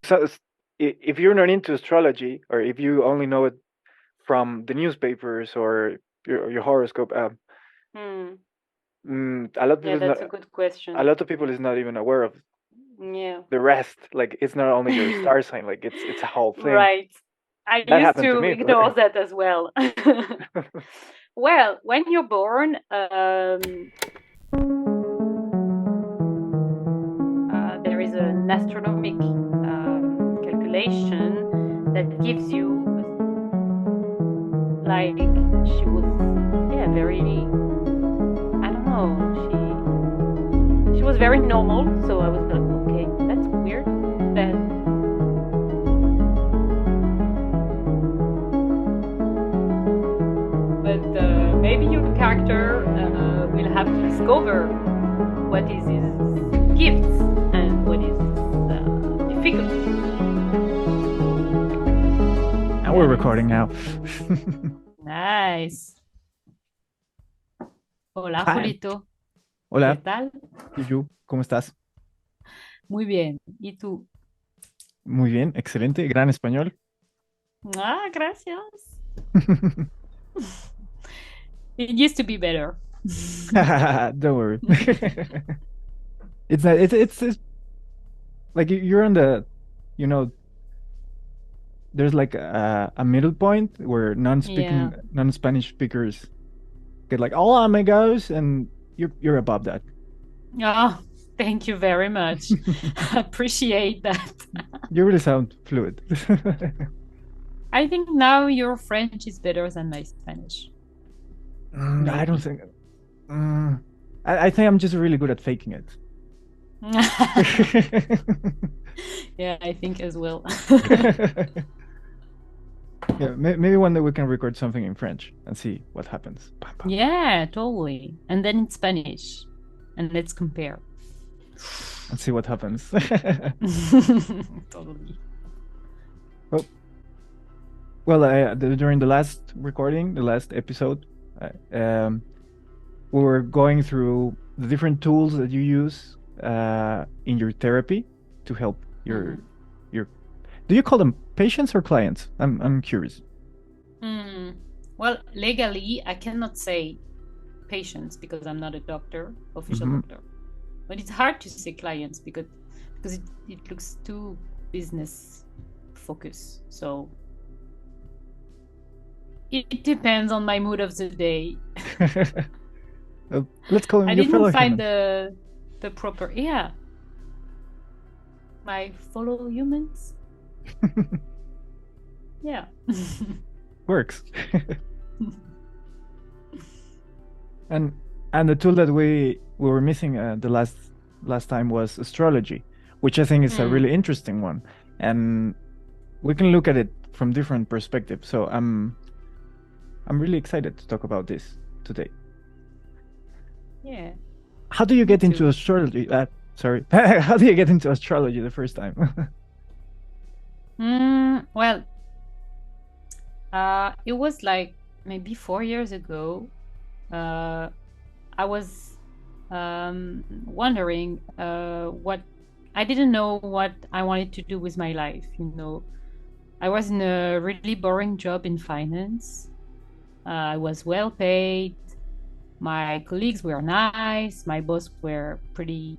So if you're not into astrology, or if you only know it from the newspapers or your horoscope, Hmm. a lot of Yeah, people is that's not a good question. a lot of people is not even aware of Yeah. the rest. Like it's not only your star sign. Like it's a whole thing. Right. I That used happened to to me. ignore that as well. Well, when you're born, there is an astronomic calculation that gives you, like, she was, yeah, very, I don't know, she was very normal. So I was like, okay, that's weird. Then, but maybe your character will have to discover what is his gifts and what is difficulties. And we're recording now. Nice. Hola, Hi. Julito. ¿Qué Hola, tal? Yuyu. ¿Cómo estás? Muy bien. ¿Y tú? Muy bien, excelente, gran español. Ah, gracias. It used to be better. Don't worry. It's not. It's like you're on the, you know, there's like a middle point where Yeah. non-Spanish speakers get like, "Oh, amigos," and you're above that. Oh, thank you very much. Appreciate that. You really sound fluid. I think now your French is better than my Spanish. I don't Maybe. think. Mm, I think I'm just really good at faking it. Yeah, I think as well. Yeah, maybe one day we can record something in French and see what happens. Pam, pam. Yeah, totally. And then in Spanish. And let's compare. And see what happens. Totally. Well, during the last recording, the last episode, we were going through the different tools that you use in your therapy to help your Mhm. your. Do you call them patients or clients? I'm curious. Mm. Well, legally, I cannot say patients because I'm not a doctor, official Hmm. doctor. But it's hard to say clients because it looks too business focus. So it depends on my mood of the day. Let's call them I your didn't fellow find humans. the proper, yeah, my fellow humans. Yeah. Works. and and the tool that we were missing the last time was astrology, which I think is a Mm, really interesting one, and we can look at it from different perspectives. So I'm really excited to talk about this today. yeah, How do you me get into too. astrology? Sorry, how do you get into astrology the first time? Well, it was like maybe 4 years ago. Uh, I was wondering what I didn't know what I wanted to do with my life. I was in a really boring job in finance. I was well paid. My colleagues were nice. My boss were pretty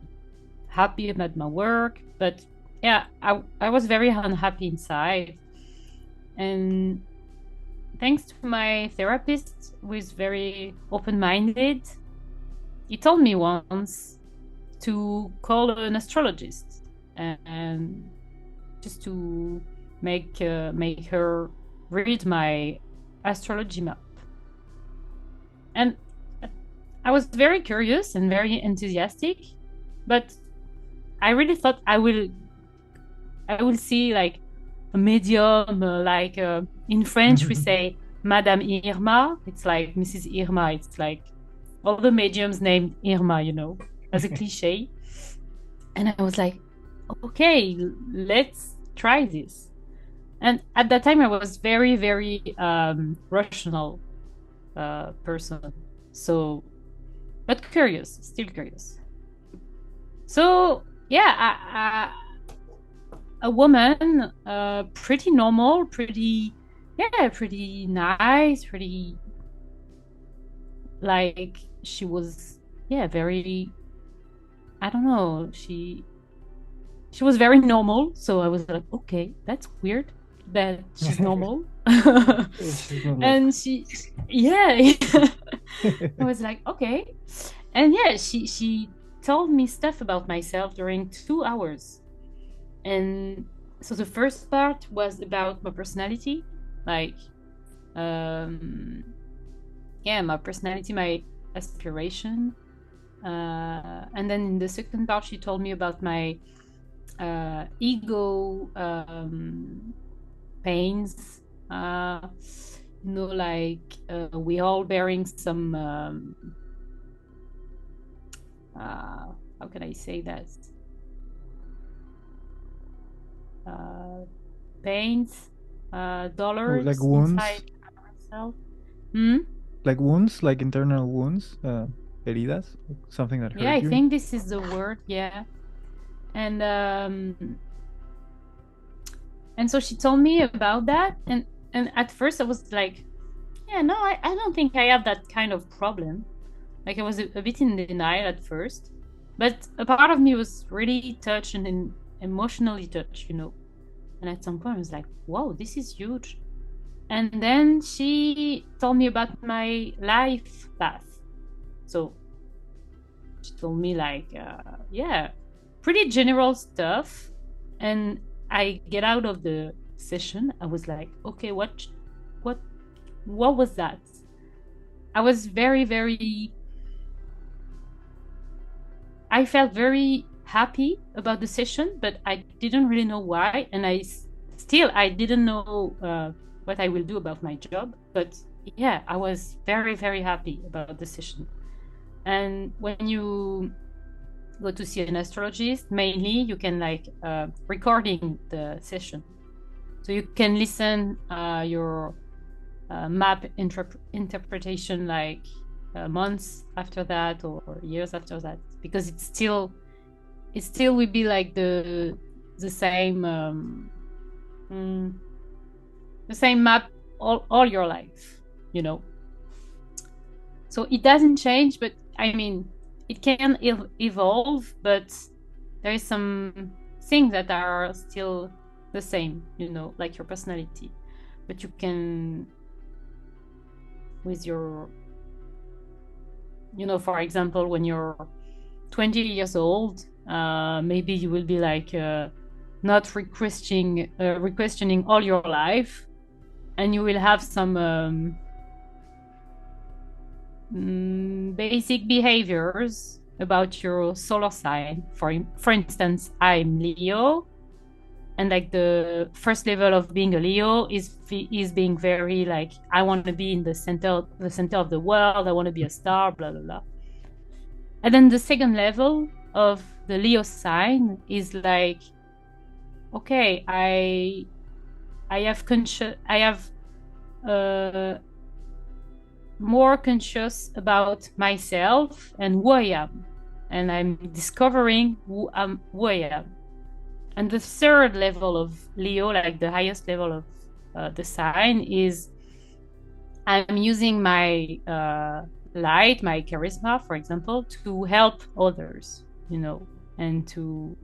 happy about my work. But yeah, I was very unhappy inside. And thanks to my therapist, who is very open minded, he told me once to call an astrologist and just to make her read my astrology map. And I was very curious and very enthusiastic, but I really thought I will see like a medium, like in French we say Madame Irma. It's like Mrs. Irma. It's like all the mediums named Irma, as a cliche. And I was like, okay, let's try this. And at that time, I was very, very rational person. So, but curious, still curious. So, yeah, a woman, pretty normal, pretty nice, pretty like she was, very. I don't know. She was very normal, so I was like, okay, that's weird that she's normal. She's not like. And yeah, I was like, okay. And yeah, she told me stuff about myself during 2 hours. And so the first part was about my personality, like, um, my personality, my aspiration. And then in the second part, she told me about my ego pains. Like we all bearing some. How can I say that? Pains, Oh, like dollars wounds, inside ourselves. Hmm? like wounds, like internal wounds, heridas, something that Yeah, hurt I you. think this is the word. Yeah, and so she told me about that, and at first I was like, yeah, no, I don't think I have that kind of problem. Like I was a bit in denial at first, but a part of me was really touched and emotionally touched. And at some point I was like, whoa, this is huge. And then she told me about my life path. So she told me like, pretty general stuff. And I get out of the session. I was like, okay, what, what was that? I was very, very. I felt very happy about the session, but I didn't really know why, and I didn't know what I will do about my job. But yeah, I was very, very happy about the session. And when you go to see an astrologist, mainly you can like recording the session, so you can listen your map interpretation like months after that or years after that, because it still will be like the same the same map all your life, you know. So it doesn't change, but I mean, it can evolve, but there is some things that are still the same, like your personality. But you can, with your, for example, when you're 20 years old, maybe you will be like not requestioning all your life, and you will have some basic behaviors about your solar sign. For instance, I'm Leo, and like the first level of being a Leo is being very like, I want to be in the center of the world. I want to be a star, blah blah blah. And then the second level of the Leo sign is like, okay, I have more conscious about myself and who I am, and I'm discovering who I am. And the third level of Leo, like the highest level of the sign, is I'm using my light, my charisma, for example, to help others, and to,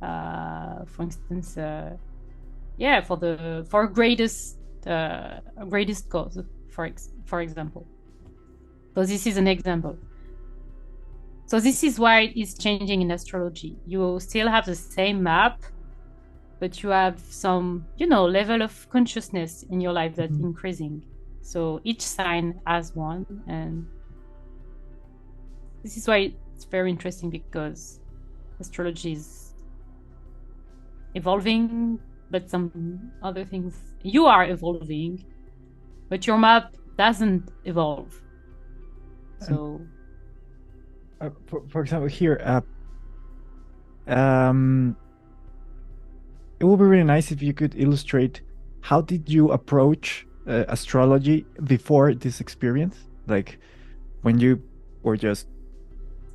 for instance, for greatest cause, for example. So this is an example. So this is why it's changing in astrology. You still have the same map, but you have some, level of consciousness in your life that's increasing. So each sign has one, and this is why it's very interesting, because astrology is evolving, but some other things, you are evolving, but your map doesn't evolve. So, for example, here, it would be really nice if you could illustrate how did you approach astrology before this experience, like when you were just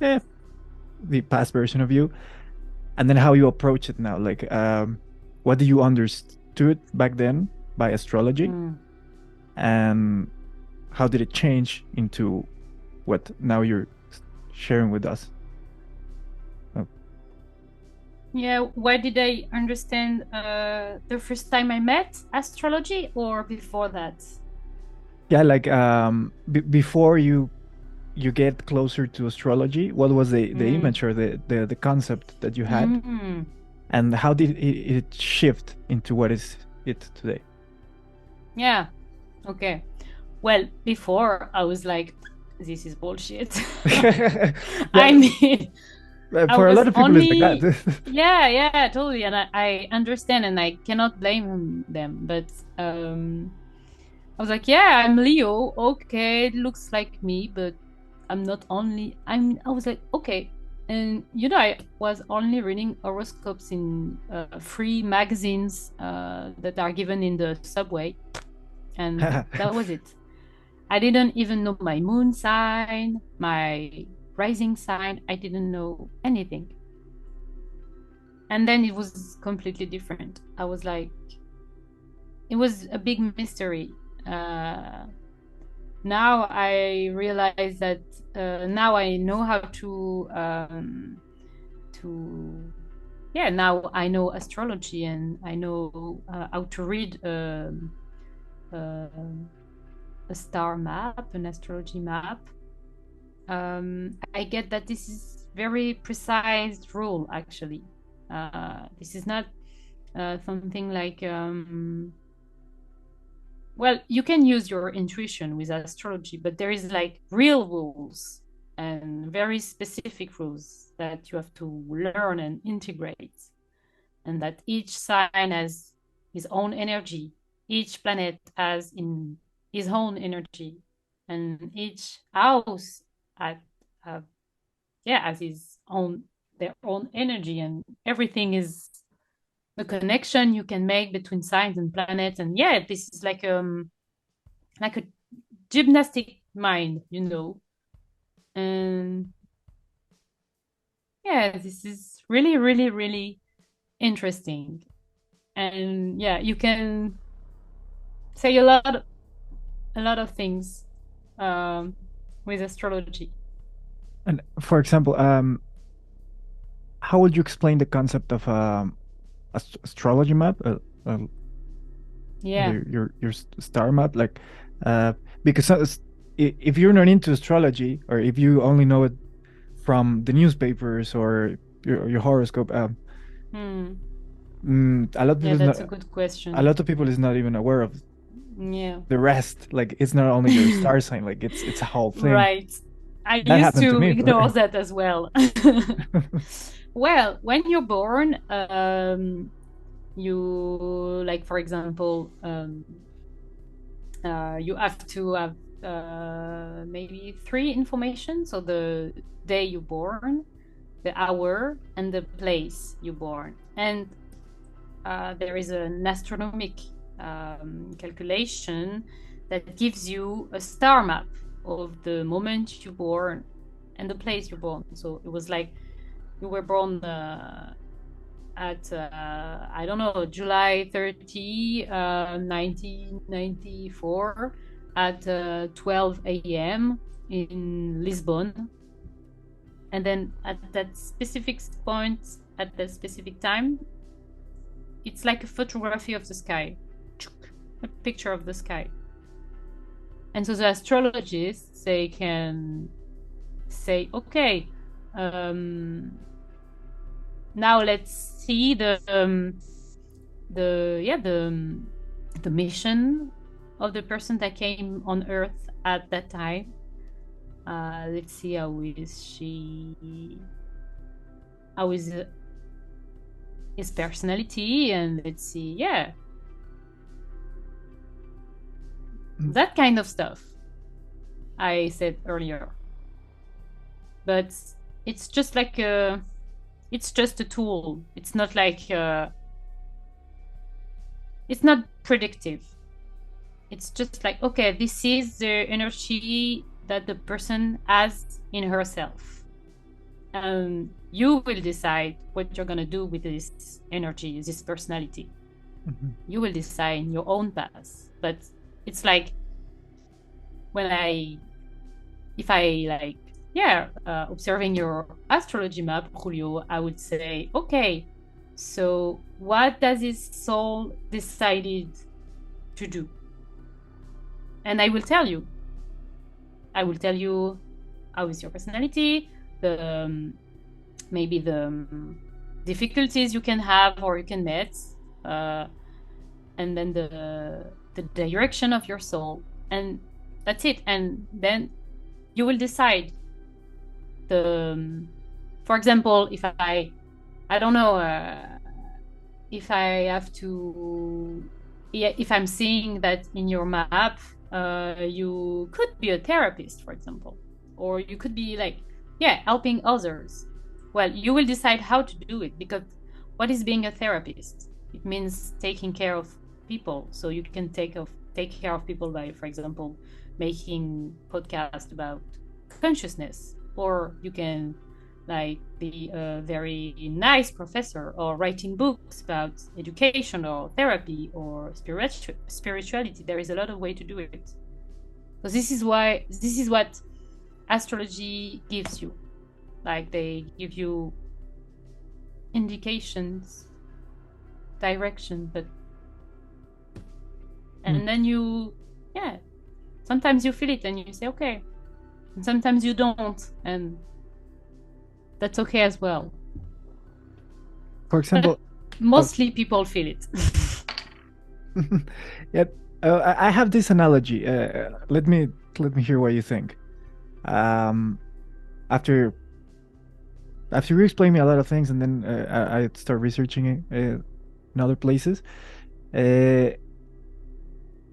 the past version of you, and then how you approach it now, like what you understood back then by astrology, and how did it change into what now you're sharing with us? Yeah, why did I understand the first time I met astrology or before that? Yeah, like before you get closer to astrology, what was the image or the concept that you had, and how did it shift into what is it today? Yeah, okay. Well, before I was like, this is bullshit. I mean, I For a was lot of people, it's like only, that. yeah, totally. And I understand and I cannot blame them. But I was like, yeah, I'm Leo. Okay, it looks like me, but I'm not only, I was like, okay. And, you know, I was only reading horoscopes in free magazines that are given in the subway. And that was it. I didn't even know my moon sign, my rising sign. I didn't know anything. And then it was completely different. I was like, it was a big mystery. Now I realize that now I know how to yeah, now I know astrology and I know how to read uh, a star map, an astrology map. I get that this is very precise rule actually. This is not something like well, you can use your intuition with astrology, but there is like real rules and very specific rules that you have to learn and integrate, and that each sign has his own energy, each planet has in his own energy, and each house at yeah has his own their own energy, and everything is a connection you can make between signs and planets. And yeah, this is like a gymnastic mind, you know. And yeah, this is really, really, really interesting. And yeah, you can say a lot of things um, with astrology. And for example, how would you explain the concept of astrology map? Yeah. Your star map, like because if you're not into astrology, or if you only know it from the newspapers or your horoscope, a lot of Yeah, people is that's a not, good a question. lot of people is not even aware of Yeah. the rest. Like it's not only your star sign, like it's a whole thing. Right. I That used happened to to me. ignore that as well. Well, when you're born, you like, for example, you have to have maybe three information. So the day you're born, the hour, and the place you're born. And there is an astronomic calculation that gives you a star map of the moment you're born and the place you're born. So it was like you were born at I don't know, July 30, 1994 at 12 a.m. in Lisbon. And then at that specific point, at that specific time, it's like a photography of the sky, a picture of the sky. And so the astrologists, they can say, okay, now let's see the mission of the person that came on Earth at that time. Let's see how is his personality, and let's see, yeah, that kind of stuff I said earlier. But it's just like it's just a tool. It's not like it's not predictive. It's just like, okay, this is the energy that the person has in herself. You will decide what you're going to do with this energy, this personality. Mm-hmm. You will decide your own path. But it's like if I like, observing your astrology map, Julio, I would say, okay, so what does his soul decided to do? And I will tell you. I will tell you how is your personality, the maybe the difficulties you can have or you can meet, and then the direction of your soul, and that's it. And then you will decide for example, I don't know, if I have to, yeah, if I'm seeing that in your map, you could be a therapist, for example, or you could be like, yeah, helping others. Well, you will decide how to do it, because what is being a therapist? It means taking care of people. So you can take care of people by, for example, making podcasts about consciousness, or you can like be a very nice professor or writing books about education or therapy or spirituality. There is a lot of way to do it. So this is what astrology gives you. Like they give you indications, direction, but and then sometimes you feel it and you say okay, and sometimes you don't, and that's okay as well. For example, but mostly people feel it. Yeah, I have this analogy. Let me hear what you think. After you explain me a lot of things, and then I start researching it in other places.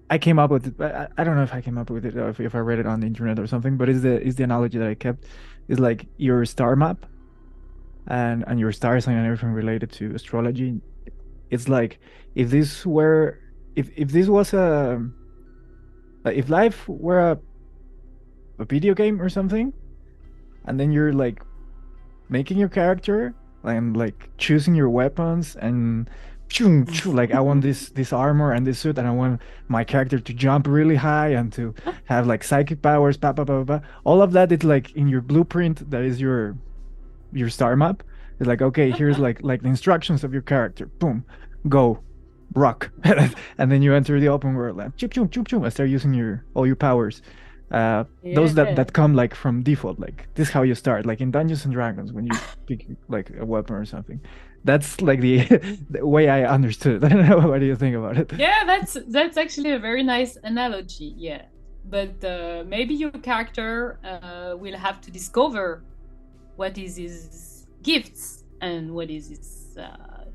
I came up with it. I don't know if I came up with it or if I read it on the internet or something. But is the analogy that I kept is like your star map and your star sign and everything related to astrology. It's like if this were if this was if life were a video game or something, and then you're like making your character and like choosing your weapons and like I want this armor and this suit, and I want my character to jump really high and to have like psychic powers, all of that. It's like in your blueprint. That is your star map. It's like, okay, here's like the instructions of your character. Boom, go, rock, and then you enter the open world and and start using all your powers. Those that come like from default, like this is how you start, like in Dungeons and Dragons when you pick like a weapon or something. That's like the way I understood. I don't know, what do you think about it? Yeah, that's actually a very nice analogy. Yeah, but maybe your character will have to discover what is his gifts and what is his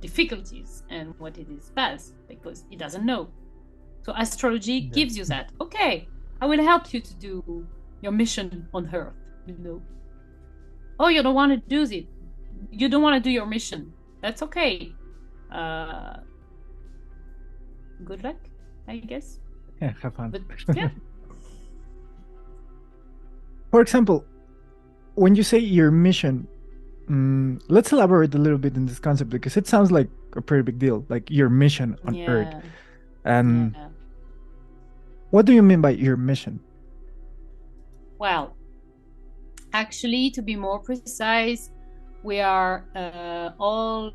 difficulties and what is his past, because he doesn't know. So astrology gives you that. Okay, I will help you to do your mission on Earth. Oh, you don't want to do it. You don't want to do your mission. That's okay. Good luck, I guess. Yeah, have fun. But yeah. For example, when you say your mission, let's elaborate a little bit in this concept, because it sounds like a pretty big deal, like your mission on Earth. And what do you mean by your mission? Well, actually, to be more precise, we are all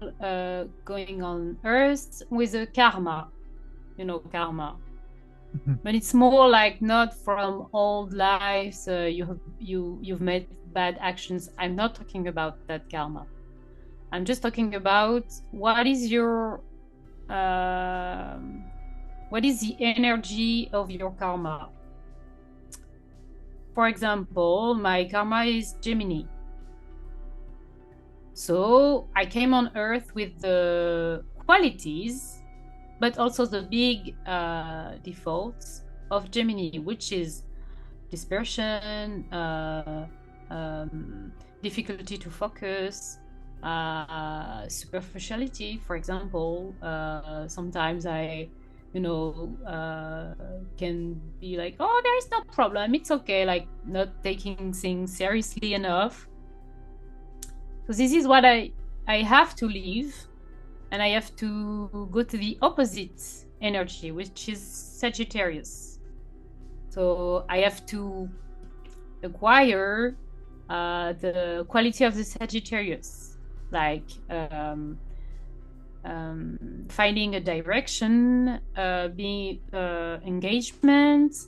going on Earth with a karma, karma. But it's more like not from old lives. You've made bad actions. I'm not talking about that karma. I'm just talking about what is the energy of your karma. For example, my karma is Gemini. So I came on Earth with the qualities, but also the big defaults of Gemini, which is dispersion, difficulty to focus, superficiality. For example, sometimes I can be like, oh, there is no problem, it's okay, like not taking things seriously enough. So this is what I have to leave, and I have to go to the opposite energy, which is Sagittarius. So I have to acquire the quality of the Sagittarius, like finding a direction, being engagements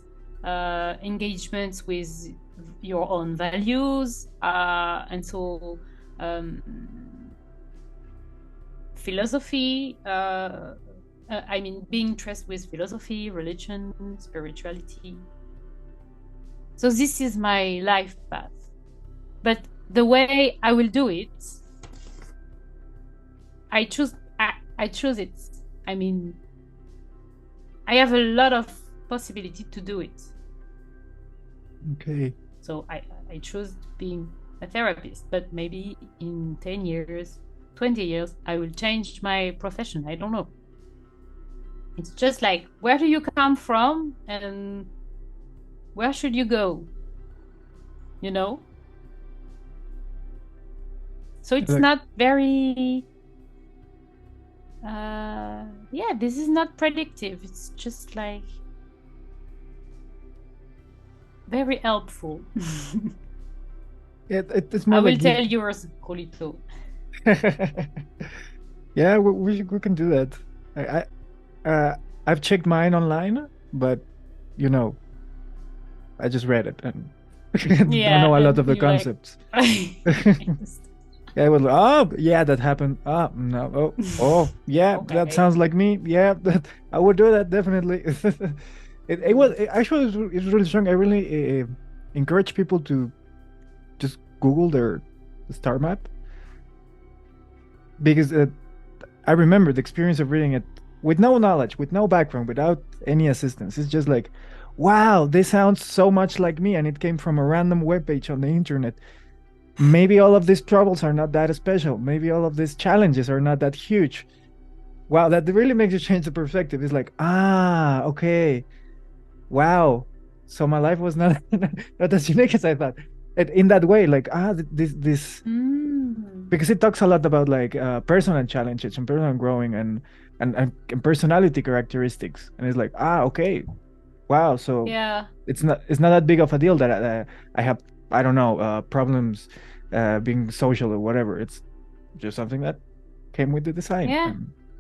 with your own values, and so philosophy. I mean, being interested with philosophy, religion, spirituality. So this is my life path. But the way I will do it, I choose it. I mean, I have a lot of possibility to do it. Okay. So I choose being a therapist, but maybe in 10 years, 20 years, I will change my profession. I don't know. It's just like, where do you come from and where should you go? You know? So it's not very, yeah, this is not predictive. It's just like very helpful. It's more I will like tell yours, Julito. Yeah, we can do that. I've checked mine online, but you know, I just read it and don't know a lot of the concepts. Yeah, it was like, oh yeah, that happened. Ah, no, oh yeah, Okay. that sounds like me. Yeah, that I would do that definitely. Actually it's really strong. I really encourage people to just Google their star map because I remember the experience of reading it with no knowledge, with no background, without any assistance. It's just like, wow, this sounds so much like me, and it came from a random webpage on the internet. Maybe all of these troubles are not that special. Maybe all of these challenges are not that huge. Wow, that really makes you change the perspective. It's like, ah, okay, wow. So my life was not not as unique as I thought. In that way, like this because it talks a lot about like personal challenges and personal growing and personality characteristics, and it's like, ah, okay, wow. So yeah, it's not that big of a deal that I have, I don't know, problems being social or whatever. It's just something that came with the design. yeah,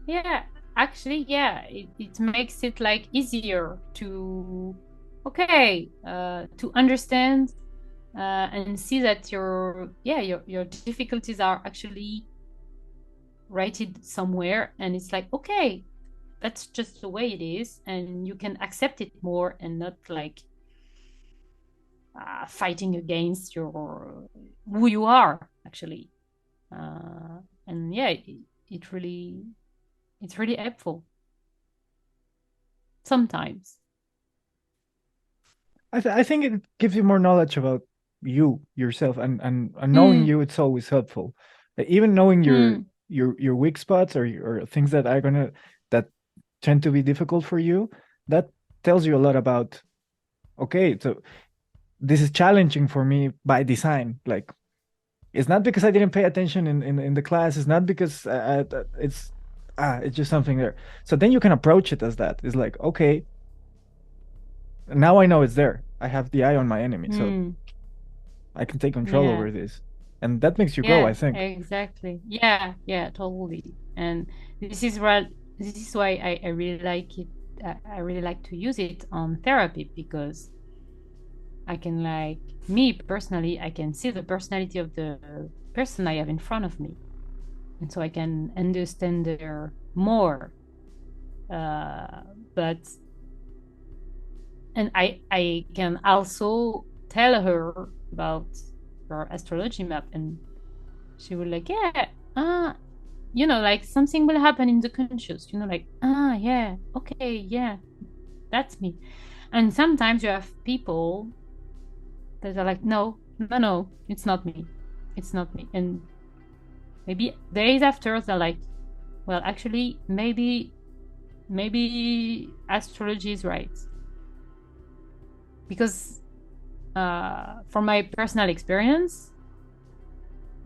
yeah. Actually, yeah, it makes it like easier to to understand and see that your difficulties are actually rated somewhere, and it's like, okay, that's just the way it is, and you can accept it more and not like fighting against your who you are actually. And yeah, it really it's really helpful sometimes. I think it gives you more knowledge about you yourself, and knowing you, it's always helpful. Even knowing your weak spots or things that are gonna that tend to be difficult for you, that tells you a lot about, okay, so this is challenging for me by design. Like, it's not because I didn't pay attention in the class. It's not because it's just something there. So then you can approach it as that. It's like, okay, now I know it's there. I have the eye on my enemy, so I can take control over this, and that makes you grow, I think. Exactly. Yeah, totally. And this is why I really like it. I really like to use it on therapy, because I can, like, me personally, I can see the personality of the person I have in front of me, and so I can understand her more. But and I can also tell her about her astrology map, and she will like, yeah, like something will happen in the conscious, like, yeah, okay, yeah, that's me. And sometimes you have people that are like, no, it's not me, and maybe days after they're like, well, actually, maybe astrology is right, because from my personal experience,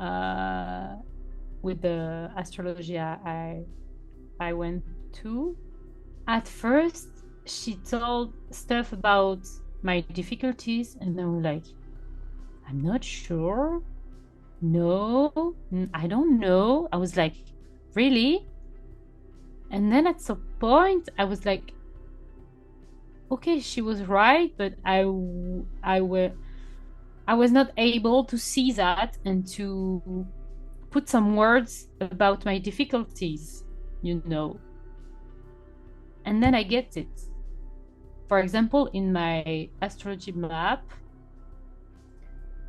uh, with the astrology I went to. At first, she told stuff about my difficulties, and I was like, I'm not sure. No, I don't know. I was like, really? And then at some point, I was like, okay, she was right, but I was not able to see that and to put some words about my difficulties, you know. And then I get it. For example, in my astrology map,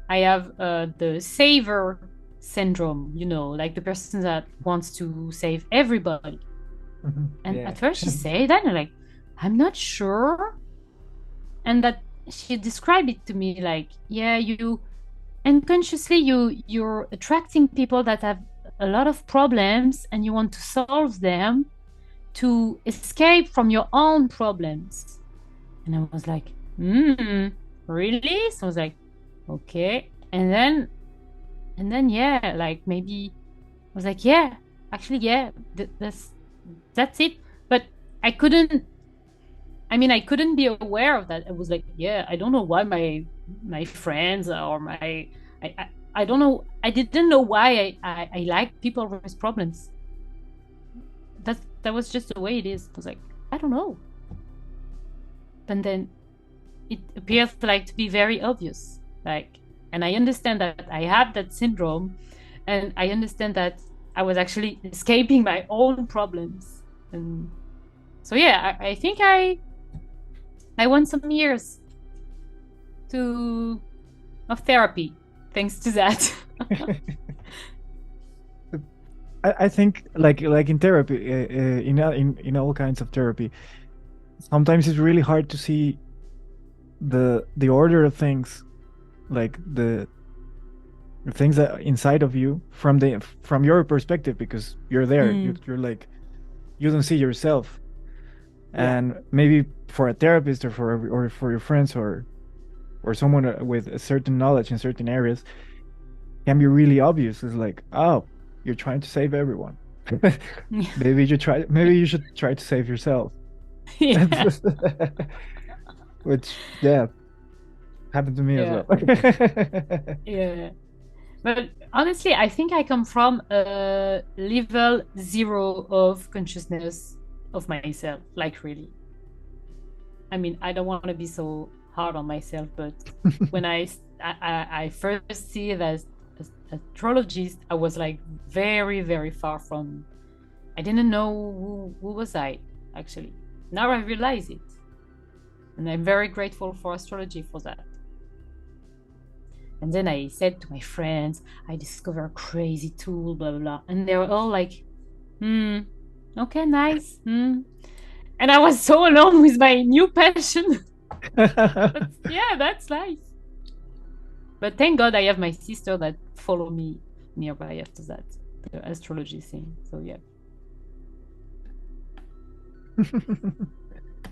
I have the saver syndrome, you know, like the person that wants to save everybody. And Yeah. at first she said that, and I'm like, I'm not sure. And that she described it to me like, yeah, you unconsciously you're attracting people that have a lot of problems and you want to solve them to escape from your own problems. And I was like, really? So I was like, okay. And then yeah, like maybe I was like, yeah, actually, yeah, that's it. But I couldn't I couldn't be aware of that. I was like, yeah, I don't know why my friends or I don't know. I didn't know why I like people with problems. That was just the way it is. I was like, I don't know. And then it appears like to be very obvious. Like, and I understand that I have that syndrome, and I understand that I was actually escaping my own problems. And so yeah, I think I won some years of therapy thanks to that. I think like in therapy, in all kinds of therapy, sometimes it's really hard to see the order of things, like the things that inside of you from your perspective, because you're there. You're like, you don't see yourself. Yeah. And maybe for a therapist or for your friends or someone with a certain knowledge in certain areas, can be really obvious. It's like, oh, you're trying to save everyone. Maybe you should try to save yourself. Yeah. Which, yeah, happened to me as Yeah. well. Yeah. But honestly, I think I come from a level 0 of consciousness of myself. Like, really. I mean, I don't want to be so hard on myself, but when I first see that as astrologist, I was like very, very far from. I didn't know who was I actually. Now I realize it, and I'm very grateful for astrology for that. And then I said to my friends, I discovered a crazy tool, blah, blah, blah. And they were all like, okay, nice. And I was so alone with my new passion. But yeah, that's nice. But thank God I have my sister that follow me nearby after that, the astrology thing. So yeah.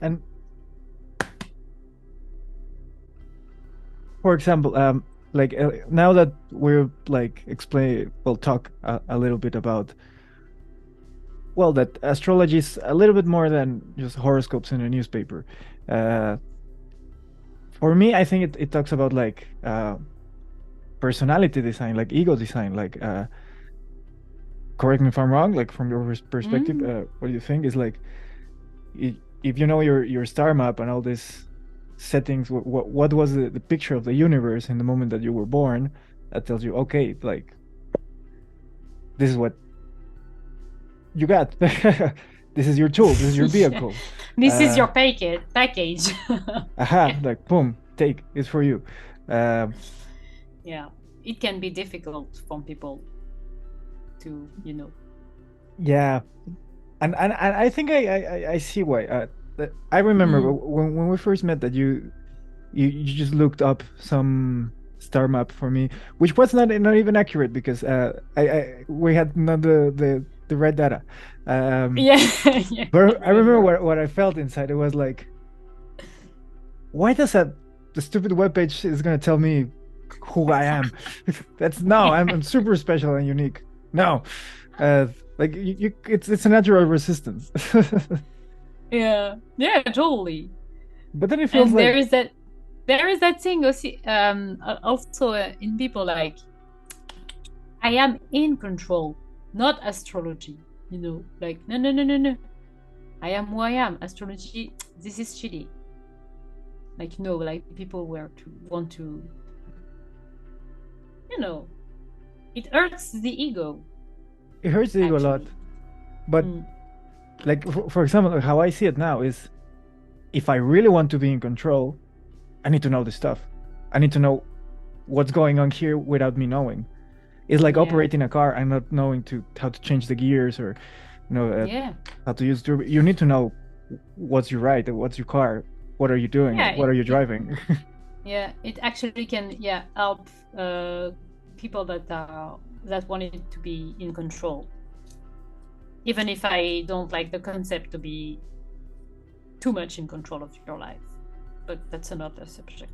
And for example, like now that we're like we'll talk a little bit about, well, that astrology is a little bit more than just horoscopes in a newspaper. For me, I think it talks about like personality design, like ego design, like correct me if I'm wrong, like from your perspective, what do you think is like, if you know your star map and all these settings, what was the picture of the universe in the moment that you were born, that tells you, okay, like, this is what you got. This is your tool, this is your vehicle. This is your package. Aha, like, boom, take, it's for you. Yeah, it can be difficult for people to, Yeah, and I think I see why. I remember when we first met that you just looked up some star map for me, which was not even accurate, because we had not the right data. Yeah. But I remember what I felt inside. It was like, why does the stupid webpage is gonna tell me who I am. That's no, I'm super special and unique. No, like it's a natural resistance. Yeah, yeah, totally. But then it feels And like there is that thing also, also in people like I am in control, not astrology. Like no, no, no, no, no. I am who I am. Astrology, this is shitty. Like like people were to want to, you know, it hurts the ego it hurts the ego a actually. lot. But Mm. like for example, how I see it now is if I really want to be in control, I need to know this stuff. I need to know what's going on here without me knowing. It's like Yeah, operating a car and not knowing to how to change the gears or yeah, how to use turbo. You need to know what's your ride, what's your car, what are you doing, yeah. what are you driving. Yeah, it actually can, yeah, help people that wanted to be in control. Even if I don't like the concept to be too much in control of your life, but that's another subject.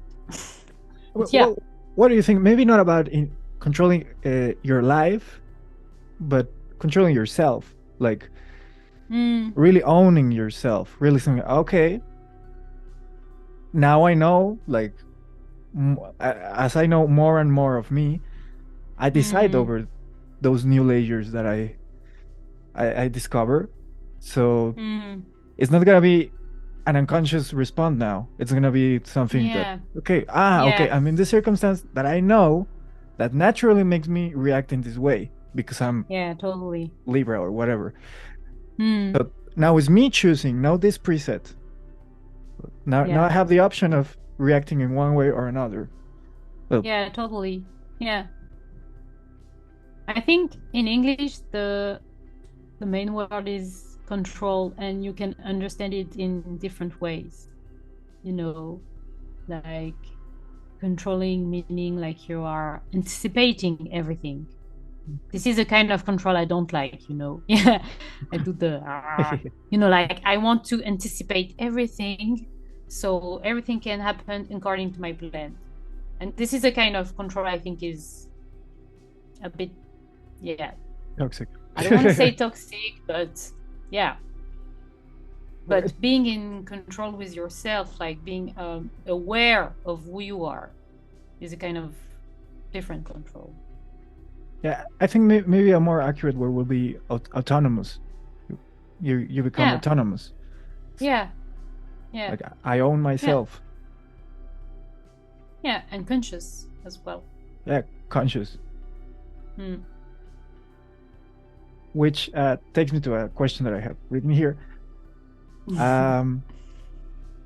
But yeah. What do you think? Maybe not about in controlling your life, but controlling yourself, like Mm, really owning yourself, really saying, okay, now I know, like as I know more and more of me, I decide mm, over those new layers that I discover. So mm, it's not gonna be an unconscious response now. It's gonna be something that yeah, okay, yeah, I'm in this circumstance that I know that naturally makes me react in this way because I'm yeah, totally. Libra or whatever. Mm, So now it's me choosing, now this preset. Now I yeah, have the option of reacting in one way or another. Well, yeah, totally. Yeah. I think in English the main word is control, and you can understand it in different ways. You know, like controlling meaning like you are anticipating everything. This is a kind of control I don't like, Yeah, I do like I want to anticipate everything so everything can happen according to my plan. And this is a kind of control I think is a bit, yeah, toxic. I don't want to say toxic, but yeah. But being in control with yourself, like being aware of who you are, is a kind of different control. Yeah, I think maybe a more accurate word would be autonomous. You become Yeah, autonomous. yeah, yeah, Like I own yeah, myself. yeah, and conscious as well. Yeah, conscious. Mm. Which takes me to a question that I have written here. Um,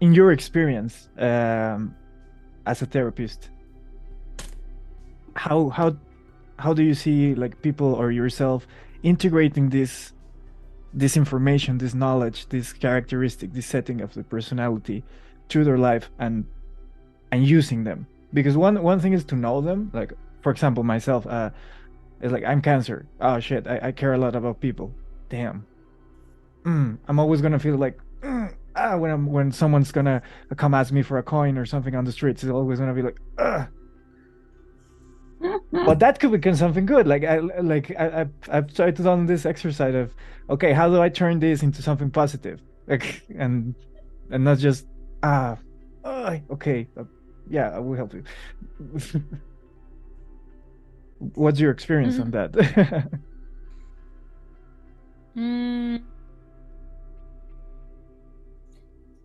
in your experience as a therapist, how how how do you see like people or yourself integrating this information, this knowledge, this characteristic, this setting of the personality to their life and using them? Because one thing is to know them. Like for example, myself, it's like I'm Cancer. Oh shit, I care a lot about people. Damn. I'm always gonna feel like when someone's gonna come ask me for a coin or something on the streets, it's always gonna be like, but that could become something good. I've tried to do this exercise of okay, how do I turn this into something positive? Like and not just ah okay, yeah, I will help you. What's your experience on Mm. that? Mm.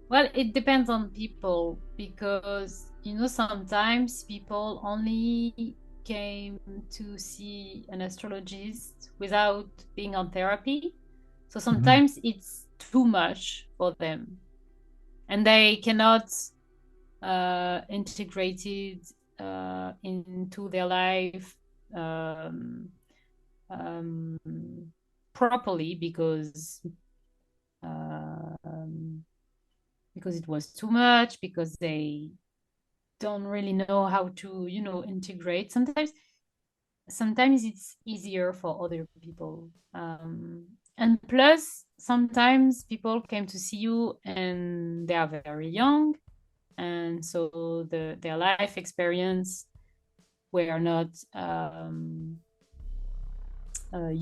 Well, it depends on people because, sometimes people only came to see an astrologist without being on therapy. So Mhm. sometimes it's too much for them and they cannot integrate it into their life um, um, properly um, because it was too much, because they don't really know how to, integrate. Sometimes it's easier for other people. And plus, sometimes people came to see you and they are very young, and so their life experience were not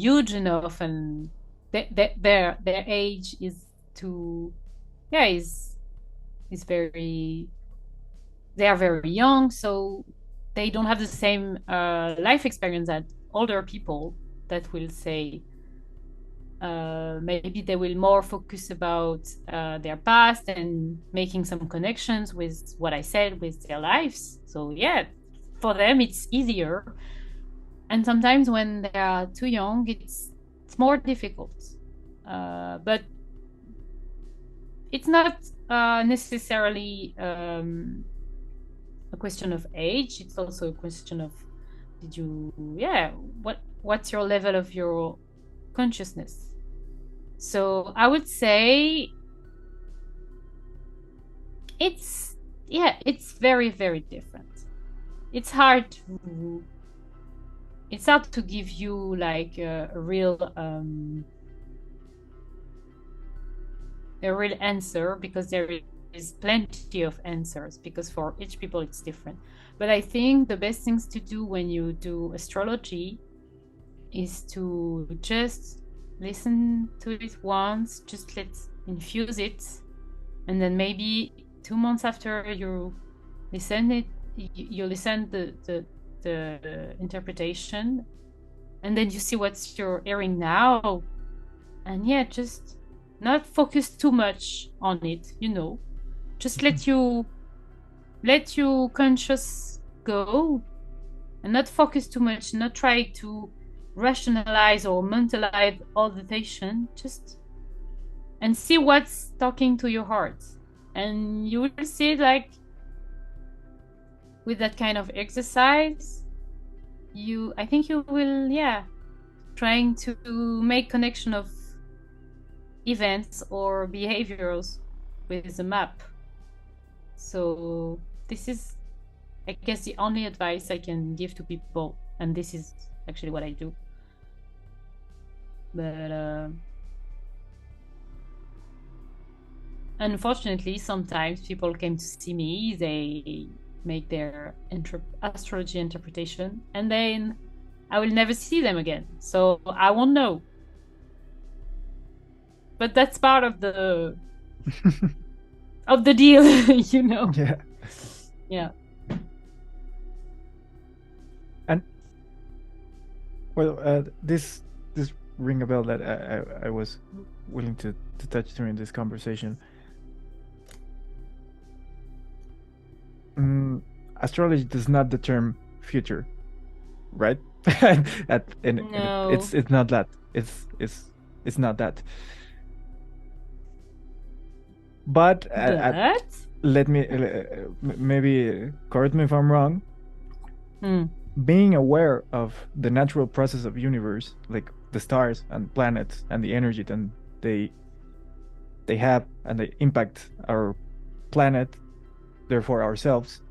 huge enough, and their age is too, yeah, is very, they are very young, so they don't have the same life experience that older people that will say, maybe they will more focus about their past and making some connections with what I said with their lives. So yeah, for them it's easier. And sometimes when they are too young, it's more difficult. But it's not necessarily a question of age. It's also a question of, did you, yeah, what's your level of your consciousness? So I would say it's, yeah, it's very, very different. It's hard to give you like a real answer, because there is plenty of answers, because for each people it's different. But I think the best things to do when you do astrology is to just listen to it once, just infuse it, and then maybe 2 months after you listen the interpretation, and then you see what you're hearing now, and yeah, just not focus too much on it, just let you conscious go, and not focus too much, not try to rationalize or mentalize all the tension, just and see what's talking to your heart. And you will see, like, with that kind of exercise, I think you will, yeah, trying to make connection of events or behaviors with the map. So this is, I guess, the only advice I can give to people, and this is actually what I do. But unfortunately, sometimes people came to see me, they make their astrology interpretation, and then I will never see them again, so I won't know. But that's part of the of the deal, Yeah. Yeah. And well, this ring a bell that I was willing to touch during this conversation. Astrology does not determine future, right? No. It's not that. It's not that. But let me maybe correct me if I'm wrong. Being aware of the natural process of universe, like the stars and planets and the energy that they have and they impact our planet, therefore ourselves,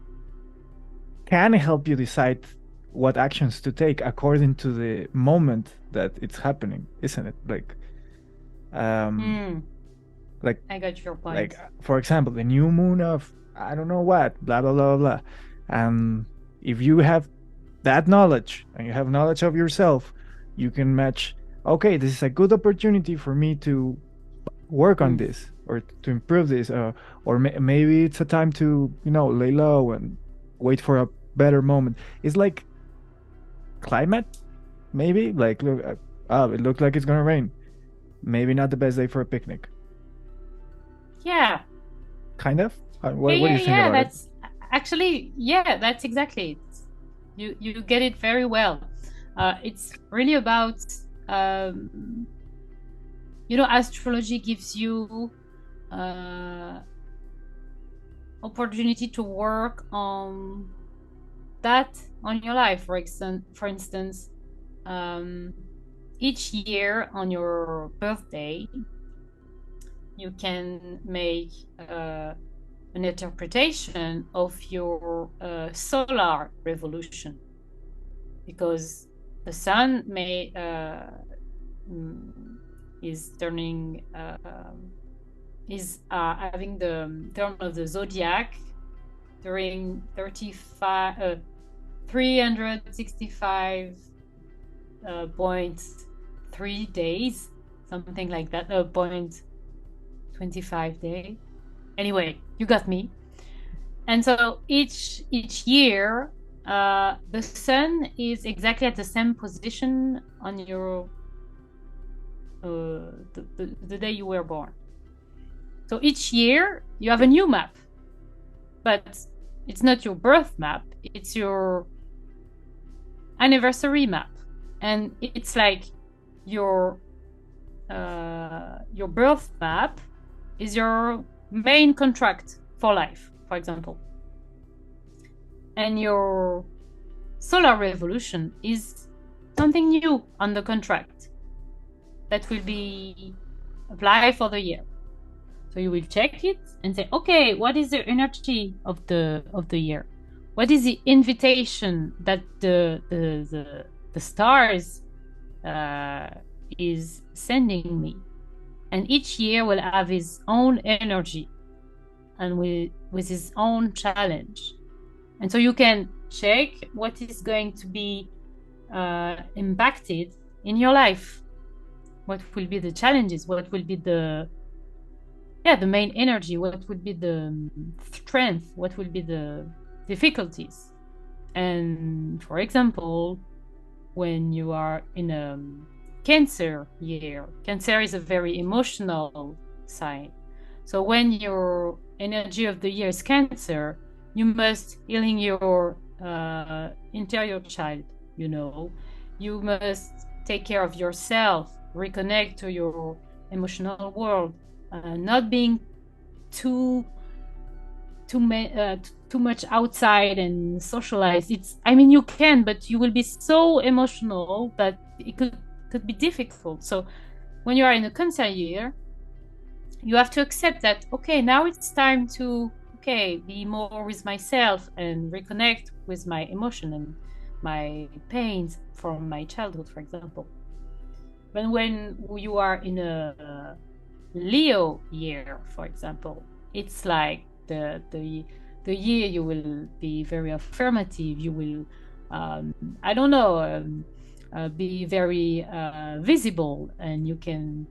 can help you decide what actions to take according to the moment that it's happening, isn't it? Like I got your point. Like, for example, the new moon of I don't know what, blah blah blah blah. And if you have that knowledge and you have knowledge of yourself, you can match. Okay, this is a good opportunity for me to work on this or to improve this, or maybe it's a time to lay low and wait for a better moment. It's like climate, maybe like look, it looks like it's gonna rain. Maybe not the best day for a picnic. Yeah. Kind of. What do you think about that's it? Actually, yeah, that's exactly it. You get it very well. It's really about astrology gives you opportunity to work on that on your life. For instance, each year on your birthday, you can make an interpretation of your solar revolution, because the sun is turning is having the turn of the zodiac during 365.3 days, something like that, 0.25 day. Anyway, you got me. And so each year, the sun is exactly at the same position on your the day you were born. So each year you have a new map, but it's not your birth map, it's your anniversary map. And it's like your birth map is your main contract for life, for example. And your solar revolution is something new on the contract that will be applied for the year. So you will check it and say, okay, what is the energy of the year? What is the invitation that the stars is sending me? And each year will have his own energy and with his own challenge. And so you can check what is going to be impacted in your life. What will be the challenges? What will be the main energy? What will be the strength? What will be the difficulties? And for example, when you are in a Cancer year, Cancer is a very emotional sign. So when your energy of the year is Cancer, you must healing your interior child, you know. You must take care of yourself, reconnect to your emotional world, not being too much outside and socialized. You can, but you will be so emotional that it could be difficult. So when you are in a Cancer year, you have to accept that, okay, now it's time to be more with myself and reconnect with my emotion and my pains from my childhood, for example. But when you are in a Leo year, for example, it's like the year you will be very affirmative. You will, be very visible, and you can,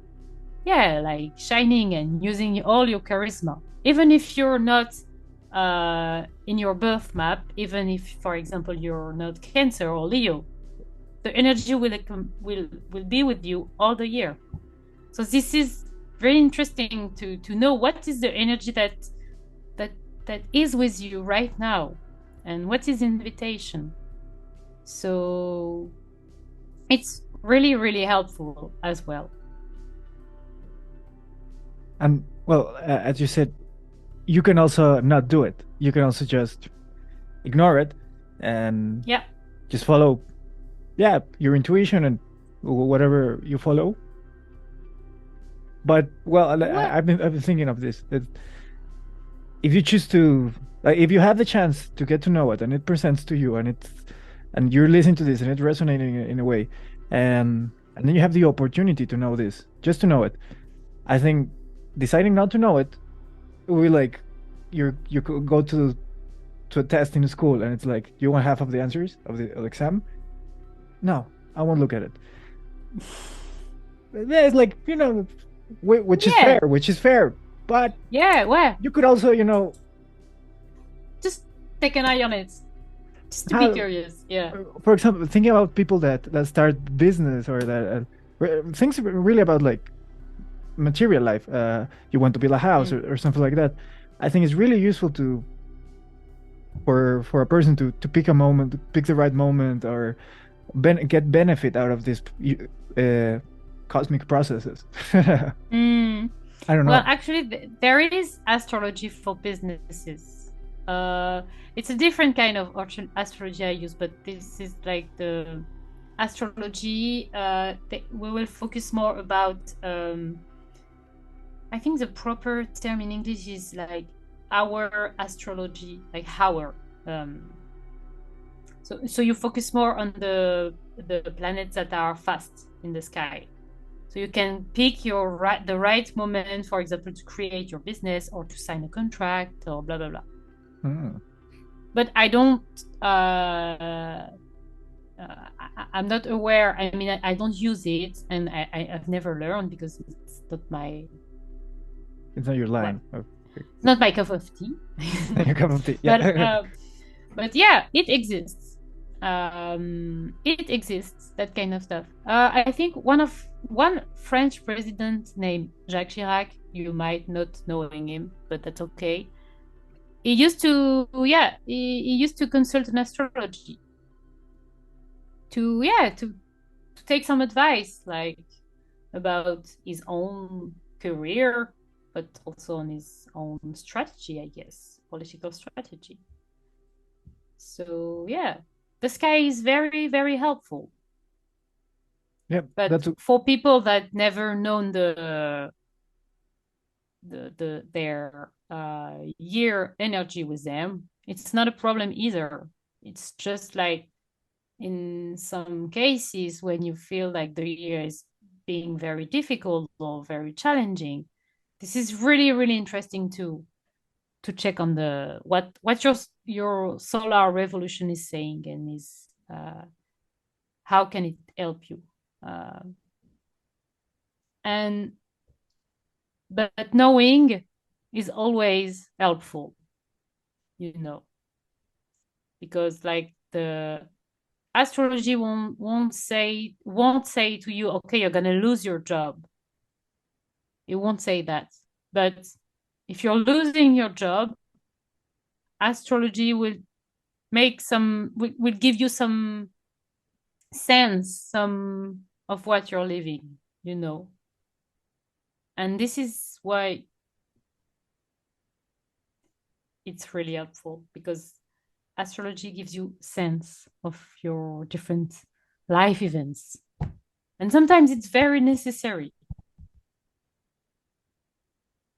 like shining and using all your charisma. Even if you're not in your birth map, even if, for example, you're not Cancer or Leo, the energy will be with you all the year. So this is very interesting to know what is the energy that is with you right now, and what is invitation. So it's really, really helpful as well. And well, as you said, you can also not do it. You can also just ignore it and just follow, your intuition and whatever you follow. But well, I've been thinking of this, that if you choose to, like, if you have the chance to get to know it and it presents to you and you're listening to this and it's resonating in a way, and then you have the opportunity to know this, just to know it. I think deciding not to know it will, like, you could go to a test in school and it's like, you want half of the answers of the exam. No, I won't look at it. It's like, which is fair, but you could also, just take an eye on it, just to be curious. For example, thinking about people that start business, or that things really about, like, material life. You want to build a house or something like that. I think it's really useful for a person to pick a moment, pick the right moment, or get benefit out of this cosmic processes. I don't know. Well, actually, there is astrology for businesses. It's a different kind of astrology I use, but this is like the astrology. We will focus more about. I think the proper term in English is like our astrology, like our. So you focus more on the planets that are fast in the sky. So you can pick the right moment, for example, to create your business or to sign a contract or blah blah blah. but I don't. I'm not aware. I mean, I don't use it, and I've never learned because it's not my. It's not your line. Well, it's not my cup of tea. Your cup of tea. Yeah. But yeah, it exists. It exists, that kind of stuff. I think one French president named Jacques Chirac. You might not knowing him, but that's okay. He used to, he used to consult an astrology to take some advice, like about his own career, but also on his own strategy, I guess, political strategy. So yeah, the sky is very, very helpful. Yeah, but for people that never known their year energy with them, it's not a problem either. It's just like in some cases when you feel like the year is being very difficult or very challenging, this is really, really interesting to check on the what your solar revolution is saying, and is how can it help you. But knowing is always helpful, because like the astrology won't say to you, okay, you're gonna lose your job. It won't say that. But if you're losing your job, astrology will give you some sense, some of what you're living, and this is why it's really helpful, because astrology gives you sense of your different life events, and sometimes it's very necessary.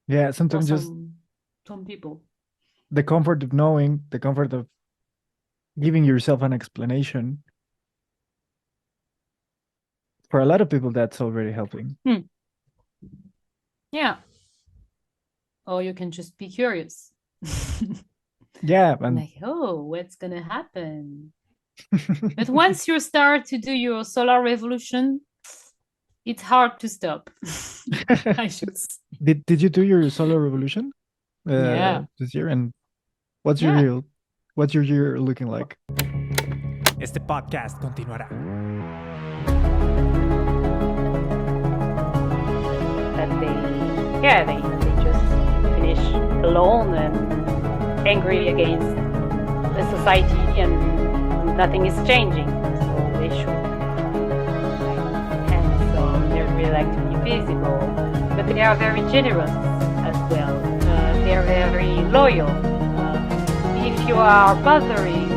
Yeah, sometimes just some people, the comfort of knowing, the comfort of giving yourself an explanation. For a lot of people, that's already helping. Yeah. Or you can just be curious. Yeah. And like, oh, what's going to happen? But once you start to do your solar revolution, it's hard to stop. I should say. Did you do your solar revolution this year? And what's your year looking like? Este podcast continuará. That they just finish alone and angry against the society, and nothing is changing. So they should handsome. They really like to be visible, but they are very generous as well. They are very loyal. If you are bothering